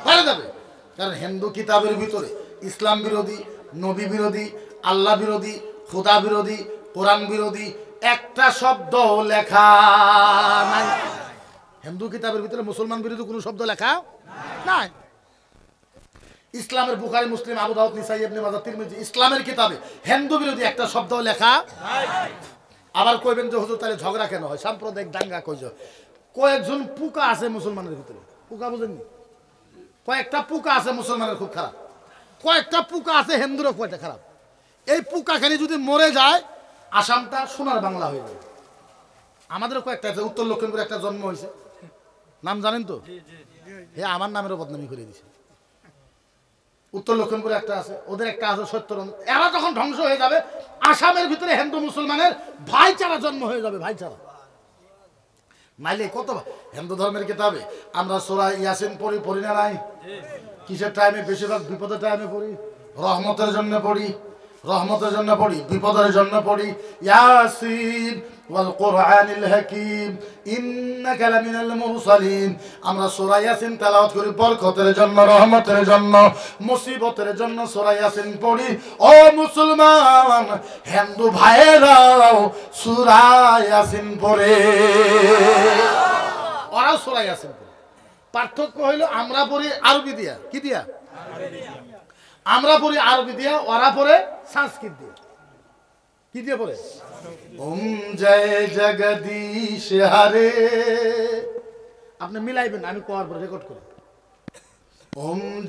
পারা যাবে। কারণ হিন্দু কিতাবের ভিতরে ইসলাম বিরোধী, নবী বিরোধী, আল্লাহ বিরোধী, খোদা বিরোধী, কোরআন বিরোধী একটা শব্দ লেখা নাই। হিন্দু কিতাবের ভিতরে মুসলমান বিরোধী কোনো শব্দ লেখা নাই। ইসলামের বুখারী, মুসলিম, আবু দাউদ, নিসাই, ইবনে মাজাহ, তিরমিজি ইসলামের কিতাবে হিন্দু বিরোধী একটা শব্দ লেখা নাই। আবার কইবেন যে হুজুর তাহলে ঝগড়া কেন হয়, সাম্প্রদায়িক দাঙ্গা কই যে? কয়েকজন পোকা আছে মুসলমানের ভিতরে, পোকা বুঝেননি? কয়েকটা পোকা আছে মুসলমানের খুব খারাপ, কয়েকটা পোকা আছে হিন্দুরও কয়েকটা খারাপ। এই পোকা খালি যদি মরে যায় আসামটা সোনার বাংলা হয়ে যাবে। আমাদেরও কয়েকটা আছে, উত্তর লক্ষিমপুরে একটা জন্ম হয়েছে, নাম জানেন তো? হে আমার নামেরও বদনামি করে দিছে। উত্তর লক্ষিমপুরে একটা আছে, ওদের একটা আছে সত্যরঞ্জন। এরা যখন ধ্বংস হয়ে যাবে আসামের ভিতরে হিন্দু মুসলমানের ভাইচারা জন্ম হয়ে যাবে, ভাইচারা। নাইলে কত হিন্দু ধর্মের কিতাবে আমরা সূরা ইয়াসিন পড়ি না নাই? কিসের টাইমে? বেশিরভাগ বিপদের টাইমে পড়ি, রহমতের জন্য পড়ি, রহমতের জন্য পড়ি, বিপদের জন্য পড়ি। ইয়াসিন ওয়াল কুরআনিল হাকীম ইন্নাকা লামিনাল মুরসালিন। আমরা সূরা ইয়াসিন তেলাওয়াত করি বরকতের জন্য, রহমতের জন্য, মুসিবতের জন্য সূরা ইয়াসিন পড়ি। ও মুসলমান হিন্দু ভাইয়েরাও সূরা ইয়াসিন পড়ে, ওরাও সূরা ইয়াসিন পড়ে। পার্থক্য হইল আমরা পড়ি আরবি দিয়া, কি দিয়া? আমরা পড়ি আরবি দিয়া, ওরা পড়ে সংস্কৃত দিয়ে। কি দিয়ে পড়ে? জয় জগদীশ হরে। আপনি মিলাইবেন, আমি কোয়ার পর রেকর্ড করি।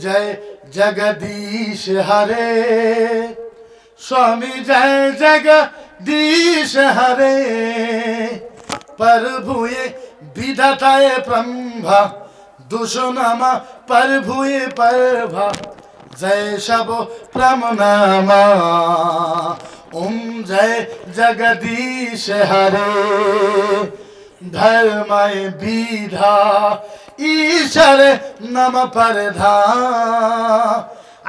জয় জগদীশ হরে, স্বামী জয় জগদীশ হরে, প্রভুয়ে বিধাতায় ব্রহ্মা, দুষনামা প্রভুয়ে প্রভা, জয় সব প্রমনামা। জয় জগদীশ হরে, ধর্ময় বিধা ঈশ্বর নম পরধা,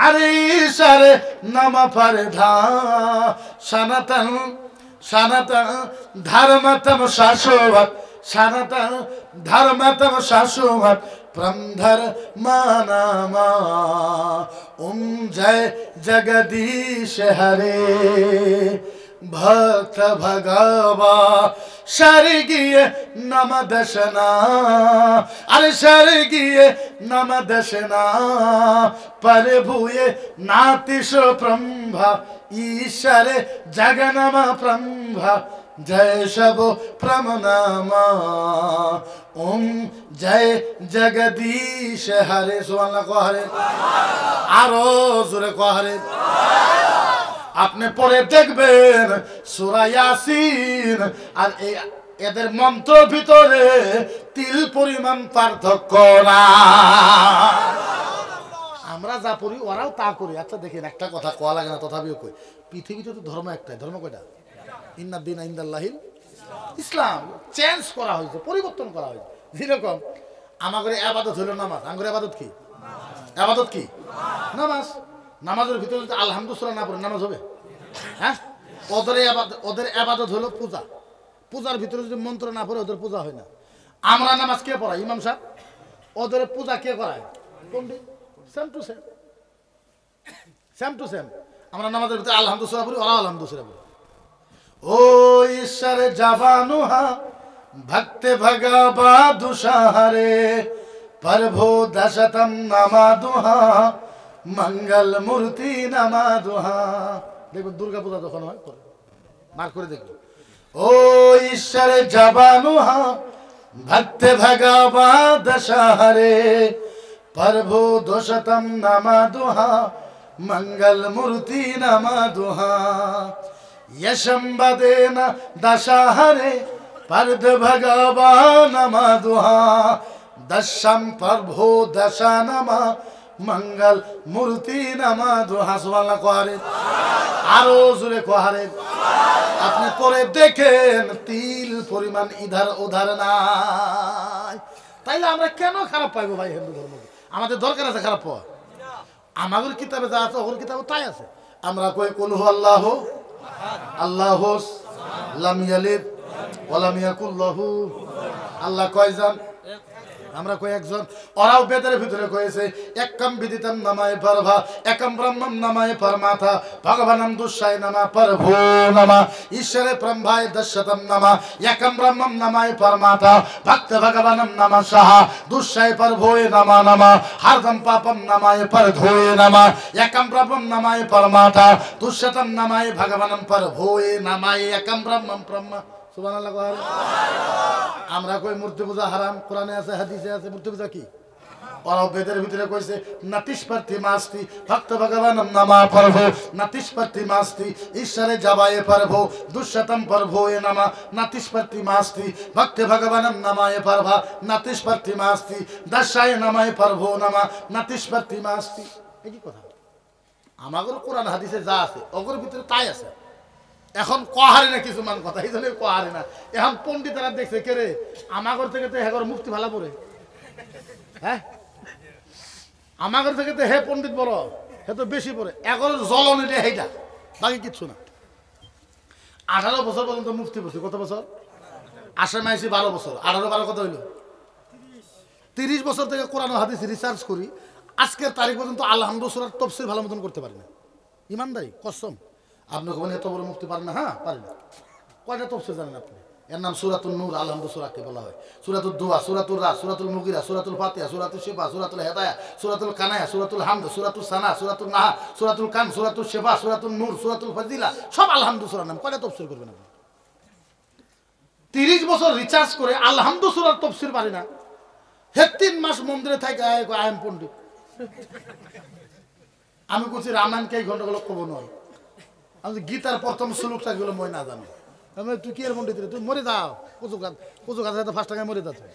আরে ঈশ্বর নম পরধা। সনাতন সনাতন ধর্মতম শাশ্বত, সনাতন ধর্মতম শাশ্বত ব্রহ্মধর মানামা। জয় জগদীশ হরে, ভক্ত ভগবা স্বর্গীয় নম দশনা, আরে স্বর্গীয় নম দশনা, প্রভুয়ে নাতিশ ব্রহ্মা, ঈশ্বর জগন্নাম ব্রহ্মা, জয় সব প্রমনামা। জয় জগদীশ হরে। সুবহানাল্লাহ কো হরে, আরো জোরে কো হরে। আপনি পড়ে দেখবেন সূরা ইয়াসিন আর এদের মন্ত্র ভিতরে তিল পরিমাণ পার্থক্য না। আমরা যা পড়ি ওরাও তা করি। আচ্ছা দেখেন, একটা কথা কোয়া লাগে না তথাপিও কই, পৃথিবীতে তো ধর্ম একটাই। ধর্ম কয়টা? ইন্না দীনা ইনদাল্লাহিল ইসলাম। চেঞ্জ করা হয়েছে, পরিবর্তন করা হয়েছে। যেরকম আমাদের ইবাদত হলো নামাজ, আমাদের ইবাদত কি? ইবাদত কি? নামাজ। নামাজের ভিতরে যদি আলহামদুলিল্লাহ না পড়ে নামাজ হবে? হ্যাঁ। ওদের ইবাদত হলো পূজা। পূজার ভিতরে যদি মন্ত্র না পড়ে ওদের পূজা হয় না। আমরা নামাজ কে পড়াই? ইমাম সাহেব। ওদের পূজা কে করায়? Pandit. Same to same, same to same. আমরা নামাজের ভিতরে আলহামদুলিল্লাহ পড়ি, ওরা আলহামদুলিল্লাহ পড়ি। ও ঈশ্বর জবানুহা ভক্ত ভগবা দুষারে, প্রভু দশতম নামাদুহা, মঙ্গল মূর্তি নামাদুহা। দেখুন দুর্গা পূজা যখন হয় মার করে দেখুন। ও ঈশ্বর জবানুহা ভক্ত ভগবা দশারে, প্রভু দশতম নামাদুহা, মঙ্গল মূর্তি নামাদুহা। यशंबदेन दशहरे पर्द भगवान मधुहा, दशम प्रभो दशा नमा मंगल मूर्ति नमा दुहा। सुबहानाल्लाह कोहारे, आरो जुरे कोहारे। আপনি পরে দেখেন তিল পরিমাণ ইধার উধার নাই। তাইলে আমরা কেন খারাপ পাইবো ভাই হিন্দু ধর্মকে? আমাদের দরকার আছে খারাপ পাওয়া? আমাদের কিতাবে যা আছে ওর কিতাবে তাই আছে। আমরা কই কুল হু আল্লাহু আল্লাহু লাম ইয়ালিদ ওয়া লাম ইয়াকুল লাহু। আল্লাহ কয়জন? আমরা কয়েকজন ওরাও বেদের ভিতরে কয়েছে একম বিদিতম নামায় পারভা একম ব্রহ্মম নামায় পরমাথা ভগবানম দুষ্যায় নামা প্রভু নামা ঈশ্বরে ব্রহ্মায় দশতম নামা একম ব্রহ্মম নামায় পরমাথা ভক্ত ভগবানম নামা সাহা দুষ্যায় প্রভুয়ে নামা নামা হরদম পাপম নামায় পরধোয়ে নামা একম ব্রহ্মম নামায় পরমাথা দুষ্যতম নামায় ভগবানম প্রভুয়ে নামায় একম ব্রহ্মম ব্রহ্ম সুবহানাল্লাহ। আমরা কই মূর্তি পূজা হারাম, কোরআনে আছে হাদিসে আছে। মূর্তি পূজা কি? ওরাও বেদের ভিতরে কইছে নাতিস্পর্ধি মাস্তি ভক্ত ভগবানম নামা প্রভু নাতিস্পর্ধি মাস্তি ঈশ্বরে জবায়ে প্রভু দুষ্যতম প্রভুয়ে নামা নাতিস্পর্ধি মাস্তি ভক্ত ভগবানম নামায়ে প্রভা নাতিস্পর্ধি মাস্তি দশায় নামায়ে প্রভু নামা নাতিস্পর্ধি মাস্তি। এই কি কথা? আমাদের কোরআন হাদিসে যা আছে ওগুলোর ভিতরে তাই আছে। এখন কহারে না কিছু মান কথা, এই জন্য কহারে না। এখন পণ্ডিতেরা দেখছে কে রে আমাগর থেকে তো হেগর মুফতি ভালো পড়ে, হ্যাঁ আমাগর থেকে তো হে পণ্ডিত বড়, হে তো বেশি পড়ে। এখন জ্বলন এটা সেইটা, বাকি কিচ্ছু না। 18 বছর পর্যন্ত মুফতি বসে, কত বছর? আশা মাইছি 12 বছর, 18-12 কত হইল? 30 বছর থেকে কোরআন হাদিস রিসার্চ করি, আজকের তারিখ পর্যন্ত আলহামদুলিল্লাহ সূরার তাফসীর ভালো মতন করতে পারি না। ইমানদারি কসম। আপনি কোন এত বড় মুফতি পারেন না? হ্যাঁ পারেন। কয়টা তাফসীর জানেন আপনি? এর নাম সূরাতুন নূর, আলহামদুলিল্লাহ সূরাকে বলা হয়। সূরাতুদ দুআ, সূরাতুর রাদ, সূরাতুল মুগিরা, সূরাতুল ফাতিহা, সূরাতুল শিফা, সূরাতুল হিদায়া, সূরাতুল কানায়া, সূরাতুল হামদ, সূরাতুল সানা, সূরাতুল নাহা, সূরাতুল কান, সূরাতুল শিফা, সূরাতুল নূর, সূরাতুল ফাজিলা, সব আলহামদুলিল্লাহ সূরার নাম। কয়টা তাফসীর করবেন আপনি? 30 বছর রিসার্চ করে আলহামদুলিল্লাহ সূরার তাফসীর পারি না। হে 3 মাস মন্দিরে থাকে আই এম পণ্ডিত। আমি কইছি রামায়ণ কে ঘন্টাগুলো কব নয়, আমি গীতার প্রথম শ্লোকটা গুলো মই না জানি। আমি তুই কি এর পণ্ডিত রে, তুই মরে যাও, কচু গাছ 5 টাকায় মরে যা, তুই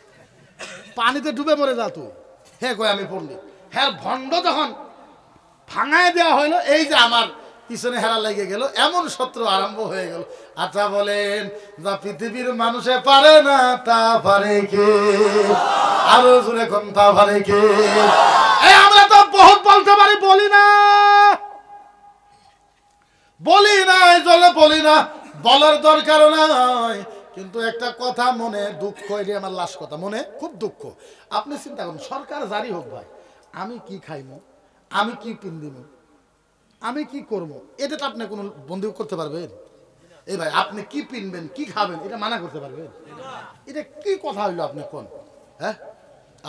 পানিতে ডুবে মরে যা তুই। হে কই আমি পণ্ডিত। হ্যাঁ ভণ্ড যখন ভাঙায় দেওয়া হইলো, এই যে আমার পিছনে হেরা লেগে গেল, এমন শত্রু আরম্ভ হয়ে গেল। আচ্ছা বলেন, যা পৃথিবীর মানুষে পারে না তা পারে কে? আরো জোরে কোন তা পারে কে? এই আমরা তো বহুত বলতে পারি, বলি না, বলি না, এই জলে বলি না, বলার দরকার নাই। কিন্তু একটা কথা মনে দুঃখ, এটা আমার লাস্ট কথা, মনে খুব দুঃখ। আপনি চিন্তা করুন, সরকার জারি হোক ভাই, আমি কি খাইমু, আমি কি পিন্দিম, আমি কি করবো, এটা তো আপনি কোনো বন্ধু করতে পারবেন? এই ভাই আপনি কি পিনবেন, কি খাবেন, এটা মানা করতে পারবেন? এটা কি কথা হইলো আপনি কোন? হ্যাঁ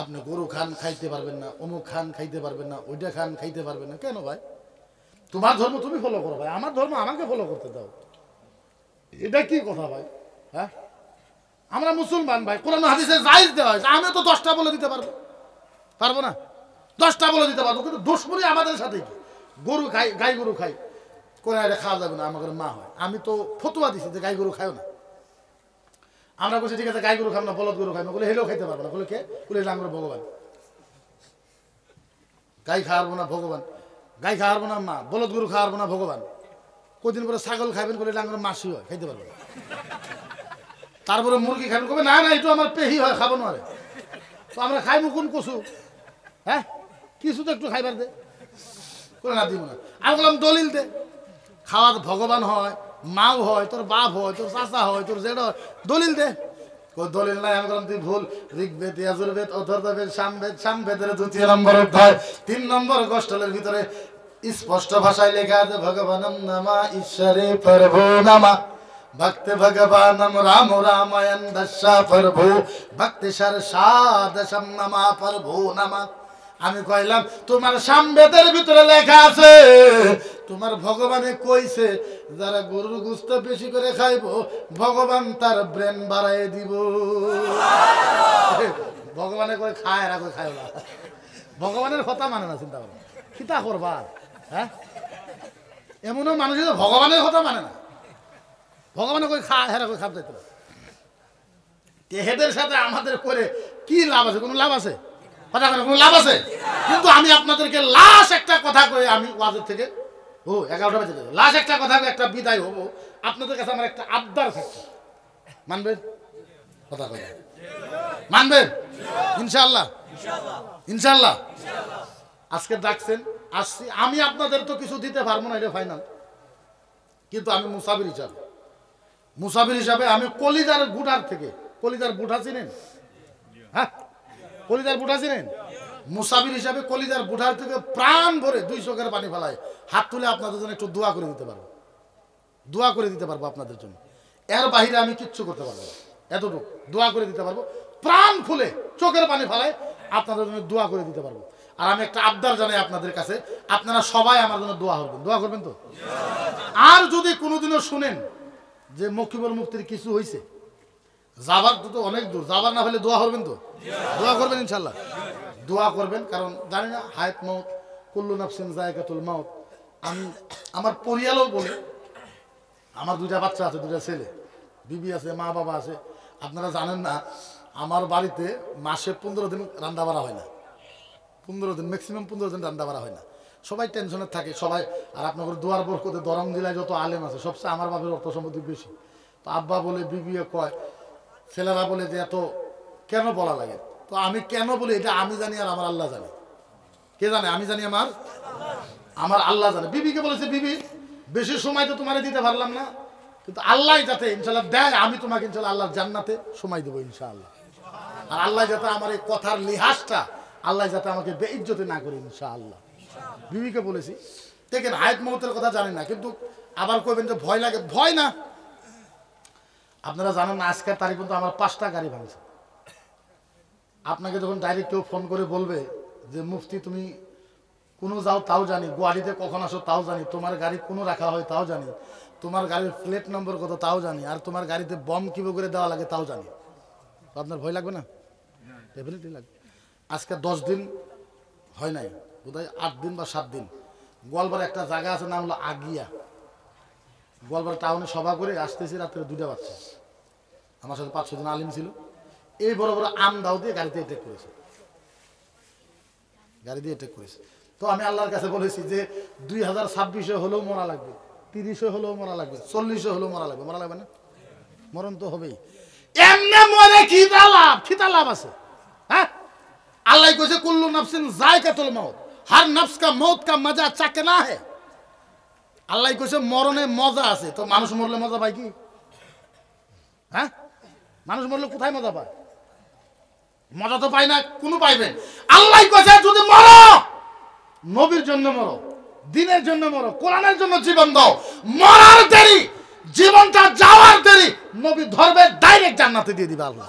আপনি গরু খান খাইতে পারবেন না, অমুক খান খাইতে পারবেন না, ওইটা খান খাইতে পারবেন না। কেন ভাই? তোমার ধর্ম তুমি ফলো করো ভাই, আমার ধর্ম আমাকে ফলো করতে দাও। এটা কি কথা ভাই? হ্যাঁ আমরা মুসলমান ভাই, কোরআন হাদিসে জায়েজ দেওয়া হয়েছে। আমি তো 10টা বলে দিতে পারবো না, 10টা বলে দিতে পারবো, কিন্তু দুশ্মনী আমাদের সাথে কি? গরু খাই, গাই গরু খাই, কোন এটা খাওয়া যাবে না, আমাদের মা হয়। আমি তো ফতোয়া দিছি যে গাই গরু খাও না। আমরা বলছি ঠিক আছে গাই গরু খাবো না, বলদ গরু খাই না, বলে হেলেও খাইতে পারবো না। বলে কে? বলে আমরা ভগবান। গাই খাওয়াবো না ভগবান, গাই খাওয়াবো না মা, বলদ গরু খাওয়াবো না ভগবান। কদিন পরে ছাগল খাইবেন, বলে ডাঙ্গর মাসি হয়, খাইতে পারবো না। তারপরে মুরগি খাবেন, কবে না না এটা আমার পেহি হয়, খাবো না। তো আমরা খাইবো কোন কচু? হ্যাঁ কিছু তো একটু খাইবার দে, করে না দিব না। আমি বললাম দলিল দে, খাওয়ার ভগবান হয়, মাও হয়, তোর বাপ হয়, তোর চাচা হয়, তোর জেড হয়, দলিল দে। দলিল নাই। আমি বললাম তুই ভুল, ঋগ্বেদ, যজুর্বেদ, অথর্ববেদ, সামবেদ, সামবেদের 2 নম্বর অধ্যায় 3 নম্বর গোষ্ঠলের ভিতরে স্পষ্ট ভাষায় লেখা আছে ভগবানম নামা ঈশ্বরে প্রভু নামা ভক্তি ভগবানম রাম রামায়ণ দশা প্রভু ভক্তি সরসাদশম নামা প্রভু নামা। আমি কইলাম তোমার সামবেদের ভিতরে লেখা আছে, তোমার ভগবানে কইছে যারা গরুর গোশত বেশি করে খাইব ভগবান তার ব্রেন বাড়াই দিব। ভগবানে কই খায় আর কই খায় না, ভগবানের কথা মানে না। চিন্তা করো কিতা করবা? হ্যাঁ এমনও মানুষ ভগবানের কথা মানে না, ভগবানে কই খায় হেরা কই খাব যাইতে। এদের সাথে আমাদের করে কি লাভ আছে? কোনো লাভ আছে? কথা করে কোনো লাভ আছে? কিন্তু আমি আপনাদেরকে লাস্ট একটা কথা কই, আমি ওয়াজের থেকে 11টা বাজে লাস্ট একটা কথা একটা বিদায় হব। আপনাদের কাছে আমার একটা আবদার থাকছে, মানবেন? কথা কই মানবেন? ইনশাআল্লাহ, ইনশাআল্লাহ। আজকে ডাকছেন, আসছি। আমি আপনাদের তো কিছু দিতে পারবো না, এটা ফাইনাল। কিন্তু আমি মুসাফির হিসাবে আমি কলিজার গুটার থেকে, কলিজার বুটা চিনেন? হ্যাঁ কলিজার বুটা চিনেন? মুসাফির হিসাবে কলিজার বুটার থেকে প্রাণ ভরে 2 চোখের পানি ফেলায় হাত তুলে আপনাদের জন্য একটু দোয়া করে দিতে পারবো, দোয়া করে দিতে পারবো আপনাদের জন্য। এর বাইরে আমি কিচ্ছু করতে পারবো না, এতটুকু দোয়া করে দিতে পারবো, প্রাণ খুলে চোখের পানি ফেলায় আপনাদের জন্য দোয়া করে দিতে পারবো। আর আমি একটা আবদার জানাই আপনাদের কাছে, আপনারা সবাই আমার জন্য দোয়া করবেন, দোয়া করবেন তো? আর যদি কোনোদিনও শুনেন যে মকিবুল মুফতির কিছু হয়েছে, যাবার তো অনেক দূর, যাবার না হলে দোয়া করবেন তো? দোয়া করবেন ইনশাল্লাহ, দোয়া করবেন। কারণ জানি না, হায়াত মউত, কুল্লু নাফসিন যায়কাতুল মাউত। আমি আমার পরিয়ালও বলে, আমার 2টা বাচ্চা আছে, 2টা ছেলে, বিবি আছে, মা বাবা আছে। আপনারা জানেন না, আমার বাড়িতে মাসে 15 দিন রান্না বাড়া হয় না, 15 দিন, ম্যাক্সিমাম 15 দিন রান্না বাড়া হয় না। সবাই টেনশনে থাকে সবাই। আর আপনাদের দোয়ার বরকতে দরং জেলায় যত আলেম আছে, সবচেয়ে আমার বাপের অর্থ সম্পত্তি বেশি। তো আব্বা বলে, বিবি কয়, ছেলেরা বলে যে এত কেন বলা লাগে। তো আমি কেন বলি এটা আমি জানি, আর আমার আল্লাহ জানে। কে জানে? আমি জানি, আমার আল্লাহ জানে। বিবিকে বলেছে, বিবি বেশি সময় তো তোমারে দিতে পারলাম না, কিন্তু আল্লাহ যাতে ইনশাল্লাহ দেয়, আমি তোমাকে ইনশাল্লাহ আল্লাহর জান্নাতে সময় দেবো ইনশাআল্লাহ। আর আল্লাহ যাতে আমার এই কথার লিহাজটা, আল্লাহ যাতে আমাকে বেইজ্জতি না করে ইনশাআল্লাহ। বিবিকে বলেছি। দেখেন, হায়াত মউতের কথা জানি না, কিন্তু আবার কইবেন যে ভয় লাগে। ভয় না, আপনারা জানেন না, আজকের তারিখ কিন্তু আমার 5টা গাড়ি ভাঙছে। আপনাকে যখন ডাইরেক্ট কেউ ফোন করে বলবে যে মুফতি তুমি কোনো যাও তাও জানি, গুয়াহাটিতে কখন আসো তাও জানি, তোমার গাড়ি কোনো রাখা হয় তাও জানি, তোমার গাড়ির প্লেট নম্বর কত তাও জানি, আর তোমার গাড়িতে বম কীভাবে করে দেওয়া লাগে তাও জানি, তো আপনার ভয় লাগবে না? ডেফিনেটলি লাগবে। আজকে 10 দিন হয় নাই, বোধহয় 8 দিন বা 7 দিন, গোয়ালপাড়া একটা জায়গা আছে, নাম হলো আগিয়া। গোয়ালপাড়া টাউনে সভা করে আসতেছি, রাত্রে 2টা বাজছে। আমার সাথে 5-6 জন আলিম ছিল। এই বড় বড় আম দাও দিয়ে গাড়িতে অ্যাটাক করেছে, গাড়ি দিয়ে অ্যাটাক করেছে। তো আমি আল্লাহর কাছে বলেছি যে 2026 হলেও মরা লাগবে, 30 হলেও মরা লাগবে, 40 হলেও মরা লাগবে। মরা লাগবে না? মরণ তো হবেই। এমনে মরে খিতা লাভ আছে? হ্যাঁ, আল্লাহ কইছে কুল্লু নাফসিন যায়কাতুল মাউত, হর নফস কা মৌত কা মজা চাকে না হে। আল্লাহ কইছে মরণে মজা আছে। তো মানুষ মরলে মজা পায় কি? হ্যাঁ, মানুষ মরলে কোথায় মজা পায়? মজা তো পায় না, কোনো পাইবেন। আল্লাহ কইছে যদি মরো, নবীর জন্য মরো, দ্বীনের জন্য মরো, কোরআনের জন্য জীবন দাও। মরার দেরি, জীবনটা যাওয়ার দেরি, নবী ধরবে, ডাইরেক্ট জান্নাতে দিয়ে দিবে আল্লাহ।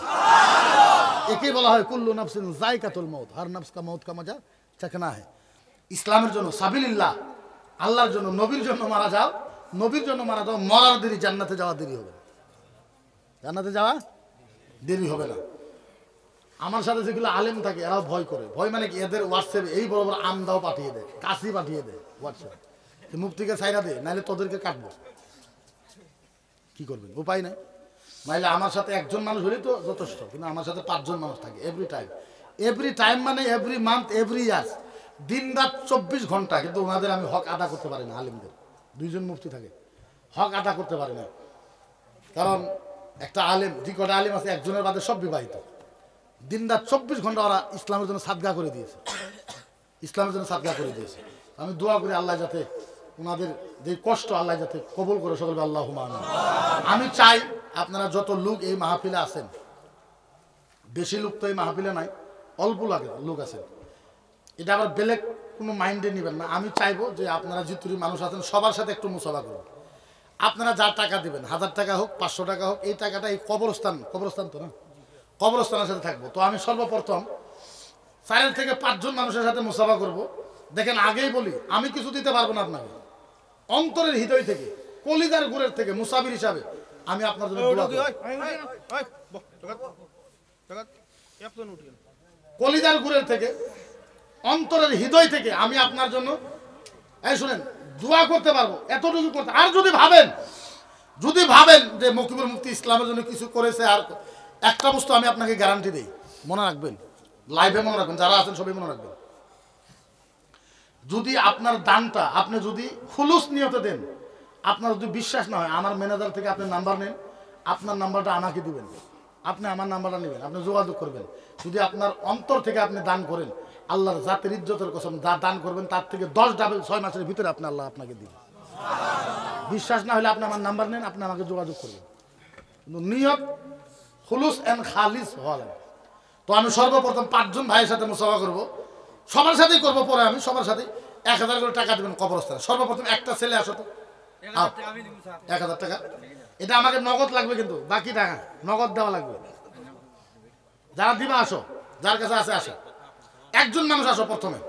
একেই বলা হয় কুল্লু নাফসিন যায়কাতুল মাউত, হর নফস কা মৌত কা মজা চাখনা হে। ইসলামের জন্য, সাবিলিল্লাহ, আল্লাহর জন্য, নবীর জন্য মারা যাও, নবীর জন্য মারা যাও। মরার দেরি, জান্নাতে যাওয়া দেরি হবে না, জান্নাতে যাওয়া দেরি হবে না। আমার সাথে যেগুলো আলেম থাকে এরাও ভয় করে। ভয় মানে কি? এদের হোয়াটসঅ্যাপে এই বড় বড় আমদাও পাঠিয়ে দেয়, কাশি পাঠিয়ে দেয় হোয়াটসঅ্যাপ, মুফতিকে ছাইরা দে, নাহলে তোদেরকে কাটবো। কি করবেন? উপায় নাই। নাহলে আমার সাথে একজন মানুষ হলেই তো যথেষ্ট, কিন্তু আমার সাথে 5 জন মানুষ থাকে এভরি টাইম মানে এভরি মান্থ, এভরি ইয়ার, দিন রাত 24 ঘন্টা। কিন্তু ওনাদের আমি হক আদা করতে পারি না। আলিমদের 2 জন মুফতি থাকে, হক আদা করতে পারি না। কারণ একটা আলেম, যে কটা আলেম আছে, একজনের বাদে সব বিবাহিত। দিন রাত 24 ঘন্টা ওরা ইসলামের জন্য সাদগা করে দিয়েছে, ইসলামের জন্য সাদগা করে দিয়েছে। আমি দোয়া করি আল্লাহ যাতে ওনাদের যে কষ্ট, আল্লাহ যাতে কবুল করে সকলকে, আল্লাহুম্মা আমিন। আমি চাই আপনারা যত লোক এই মাহফিলে আছেন, বেশি লোক তো এই মাহফিলে নাই, অল্প লোক আছে, এটা আবার বেলেগ কোনো মাইন্ডে নেবেন না। আমি চাইবো যে আপনারা যেতুরি মানুষ আছেন সবার সাথে একটু মুসাফা করুন। আপনারা যা টাকা দেবেন, 1000 টাকা হোক, 500 টাকা হোক, এই টাকাটা এই কবরস্থান তো না, কবরস্থানের সাথে থাকবো। তো আমি সর্বপ্রথম 4 থেকে 5 জন মানুষের সাথে মুসাফা করব। দেখেন, আগেই বলি, আমি কিছু দিতে পারবো না আপনাকে, অন্তরের হৃদয় থেকে, কলিজার গুড়ের থেকে মুসাফির হিসাবে আমি আপনার জন্য দোয়া করি। কলিজার গুড়ের থেকে, অন্তরের হৃদয় থেকে আমি আপনার জন্য, এই শুনেন, দোয়া করতে পারবো, এতটুকু করতে। আর যদি ভাবেন যে মকিবুল মুফতি ইসলামের জন্য কিছু করেছে, আর একটা বস্তু আমি আপনাকে গ্যারান্টি দেই, মনে রাখবেন, লাইভে মনে রাখবেন, যারা আছেন সবাই মনে রাখবেন, যদি আপনার দানটা আপনি যদি খুলুস নিয়তে দেন, আপনার যদি বিশ্বাস না হয়, আমার ম্যানেজার থেকে আপনি নাম্বার নেন, আপনার নাম্বারটা আমাকে দিবেন, আপনি আমার নাম্বারটা নেবেন, আপনি যোগাযোগ করবেন। যদি আপনার অন্তর থেকে আপনি দান করেন, আল্লাহর জাতের ইজ্জতের কসম, যা দান করবেন তার থেকে 10 ডাবল 6 মাসের ভিতরে আল্লাহ আপনাকে দিবেন। বিশ্বাস না হলে আপনি আমার নাম্বার নেন, আপনি আমাকে যোগাযোগ করবেন। কিন্তু নিয়ত খুলুস এন্ড খালিস হওয়া লাগে। তো আমি সর্বপ্রথম 5 জন ভাইয়ের সাথে মুসাফা করব, সবার সাথেই করব, পরে আমি সবার সাথে 1000 করে টাকা দেবেন কবরস্থানে। সর্বপ্রথম একটা ছেলে আসো তো, 1000 টাকা। এটা আমাকে নগদ লাগবে, কিন্তু বাকি টাকা নগদ দেওয়া লাগবে। যারা দিবা আসো, যার কাছে আছে আসো, একজন মানুষ আসো প্রথমে।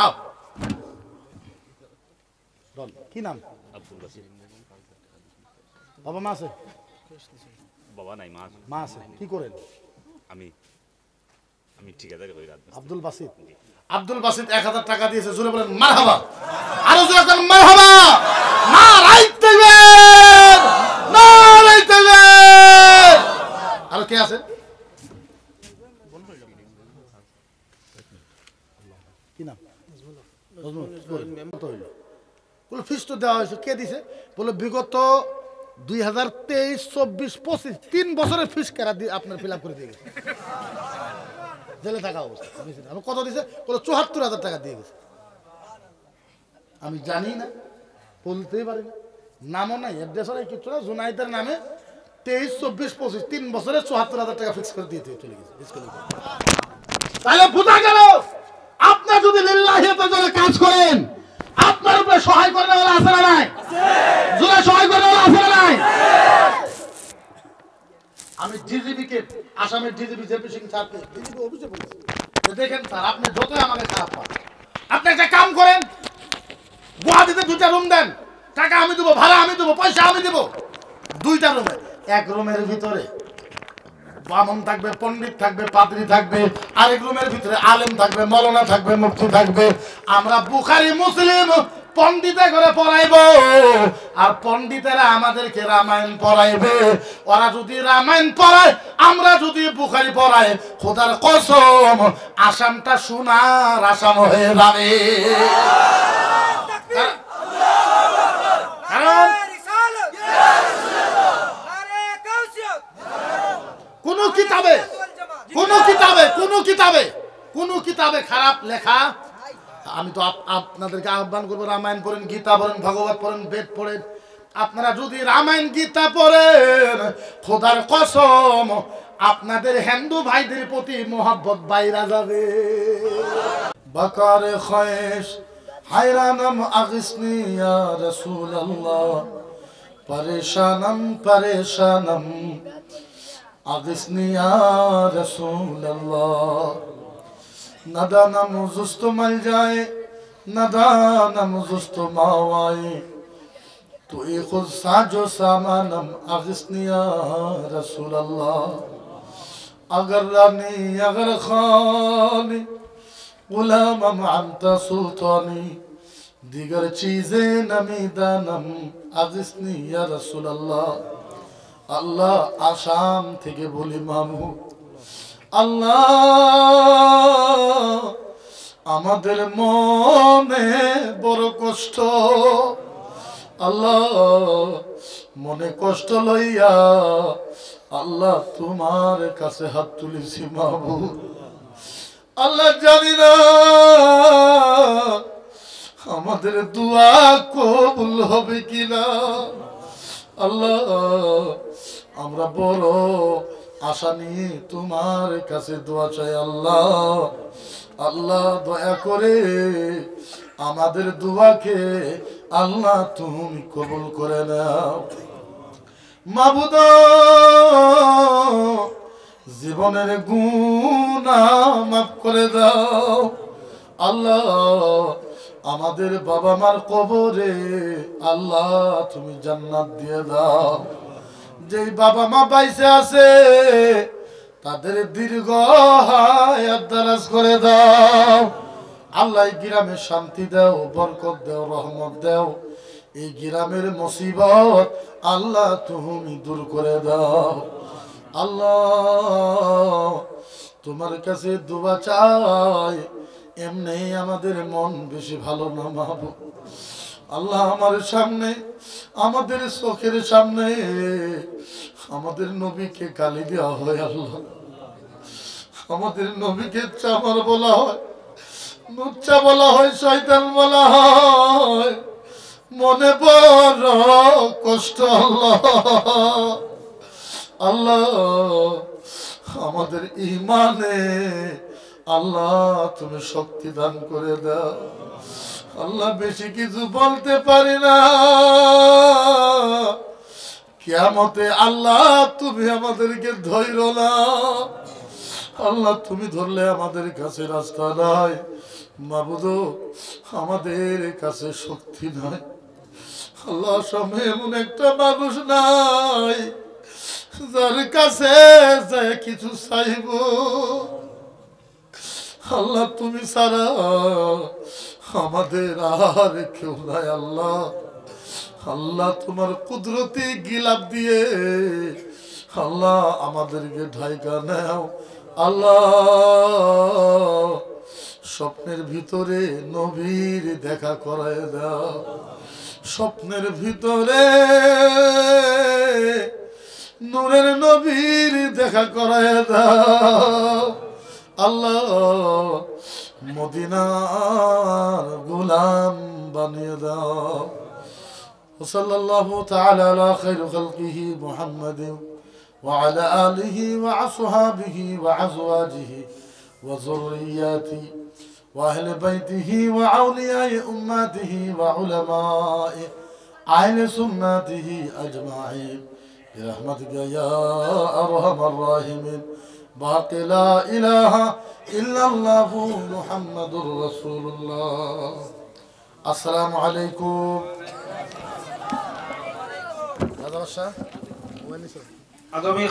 আও, কি নাম? বাবা মা আছে? বাবা নাই, মা আছে। কি করেন? আমি ঠিকাদারি করি। আব্দুল বাসিত। আব্দুল বাসিত 1000 টাকা দিয়েছে। জোরে বলেন মারহাবা। আরো জোরে বলেন মারহাবা। নারাইতে দিবেন, নারাইতে দিবেন। আর কে আছে? কি নাম? বলে ফিস তো দেওয়া হয়েছে। কে দিছে? বলে বিগত 2023, 24, 25 3 বছরের ফিস কেরা দিয়ে আপনার ফিল আপ করে দিয়ে গেছে। জেলে থাকা অবস্থা। আমি কত দিছে? বলে 74,000 টাকা দিয়ে গেছে। আমি জানি না, বলতেই পারি না, নামও নাই, অ্যাড্রেসও নাই, কিছু না। জুনাইদের নামে 23, 24, 25 3 বছরে 74,000 টাকা ফিক্স করে দিয়ে চলে গেছে স্কুলে। তাহলে বোঝা গেল, আপনার যদি লিল্লাহিয়াতের জন্য কাজ করেন, আপনার উপরে সহায় করে দেওয়া আছে না নাই? জোরে সহায় করে দেওয়া আছে না নাই? আমি ডিজিবিকে, আসামের ডিজিবি জেপি সিং স্যারকে ডিজিবি অফিসে বলেছি, দেখেন স্যার, আপনি যতই আমাকে খারাপ পান, আপনি একটা কাম করেন, গুয়াহাটিতে 2টা রুম দেন, টাকা আমি দেবো, ভাড়া আমি দেবো, পয়সা আমি দেবো। 2টা রুমে, এক রুমের ভিতরে বামন থাকবে, পণ্ডিত থাকবে, পাদ্রী থাকবে, আরেক রুমের ভিতরে আলেম থাকবে, মৌলানা থাকবে, মুফতি থাকবে। আমরা বুখারী মুসলিম পণ্ডিতে করে পড়াইবো, আর পণ্ডিতেরা আমাদেরকে রামায়ণ পড়াইবে। ওরা যদি রামায়ণ পড়ায়, আমরা যদি বুখারী পড়াই, খোদার কসম আসামটা সোনার আসাম হয়ে যাবে। কারণ কোন কিতাবে খারাপ লেখা, আমি তো আপনাদেরকে আহ্বান করবো, রামায়ণ পড়েন, গীতা পড়েন, ভাগবত পড়েন, বেদ পড়েন। আপনারা যদি রামায়ণ গীতা পড়েন, খোদার কসম আপনাদের হিন্দু ভাইদের প্রতি মোহাব্বত বাইরা যাবে। বাকারে খয়েশ হায়রানম আগিসনি ইয়া রাসূলুল্লাহ, পরেশানম পরেশানম আগিসনি ইয়া রাসূলুল্লাহ। নাদানম জুস্ত মাল যায়, নাদানম জুস্ত মাওয়ায়ে, তুই খুদ সাজো সামানম আগিসনি ইয়া রাসূলুল্লাহ। अगर रानी अगर खानी गुलामम अंता सुल्तानी, दिगर चीजें नमी दानम अगिस्नी या रसूल अल्लाह। अल्लाह आसाम থেকে বলি মাহমুদ, আল্লাহ আমাদের মনে বড় কষ্ট, আল্লাহ মনে কষ্ট লইয়া আল্লাহ তোমার কাছে হাত তুলেছি মাহবুব। আল্লাহ জানি না আমাদের দোয়া কবুল হবে কিনা। আল্লাহ আমরা বড় আশা নিয়ে তোমার কাছে দোয়া চাই। আল্লাহ আল্লাহ দয়া করে আমাদের দোয়াকে আল্লাহ তুমি কবুল করে নাও। মাবুদ জীবনের গুনাহ মাফ করে দাও। আল্লাহ আমাদের বাবা মার কবরে আল্লাহ তুমি জান্নাত দিয়ে দাও। যেই বাবা মা বাইসে আছে তাদের দীর্ঘ হায়াত দারাজ করে দাও। আল্লাহ এই গ্রামে শান্তি দাও, বরকত দাও, রহমত দাও। এই গ্রামের মুসিবত আল্লাহ তুমি দূর করে দাও। আল্লাহ তোমার কাছে দোয়া চাই, এমনি আমাদের মন বেশি ভালো না মাহবুব। আল্লাহ আমার সামনে, আমাদের চোখের সামনে আমাদের নবীকে গালি দেওয়া হয়। আল্লাহ আমাদের নবীকে চামার বলা হয়, লুচ্চা বলা হয়, শয়তান বলা হয়। মনে বড় কষ্ট আল্লাহ। আল্লাহ আমাদের ঈমানে আল্লাহ তুমি শক্তি দান করে দাও আল্লাহ। বেশি কিছু বলতে পারি না, কিয়ামতে আল্লাহ তুমি আমাদেরকে ধৈর্য না আল্লাহ, তুমি ধরলে আমাদের কাছে রাস্তা নাই মাবুদ, আমাদের কাছে শক্তি নাই আল্লাহ। সামনে এমন একটা মানুষ নাই যার কাছে যায় কিছু চাইব আল্লাহ, তুমি ছাড়া আমাদের আর কেউ নাই আল্লাহ। আল্লাহ তোমার কুদরতি গিলাপ দিয়ে আল্লাহ আমাদেরকে ঢাইকা নাও আল্লাহ। স্বপ্নের ভিতরে নবীর দেখা করায় দাও, স্বপ্নের ভিতরে নূরের নবীর দেখা করায় দাও আল্লাহ। মদিনার গোলাম বানিয়ে দাও। সাল্লাল্লাহু তাআলা আলা খায়রি খালকিহি মুহাম্মাদিন ওয়া আলা আলিহি ওয়া আসহাবিহি ওয়া আজওয়াজিহি ওয়া যুররিয়াতিহি ওয়া আহলি বাইতিহি ওয়া আউলিয়াই উম্মাতিহি ওয়া উলামাই আহলি সুন্নাতিহি আজমাইন বিরহমাতিকা ইয়া আরহামার রাহিমিন। বাকি লা ইলাহা ইল্লাল্লাহু মুহাম্মাদুর রাসূলুল্লাহ। আসসালামু আলাইকুম। আগামী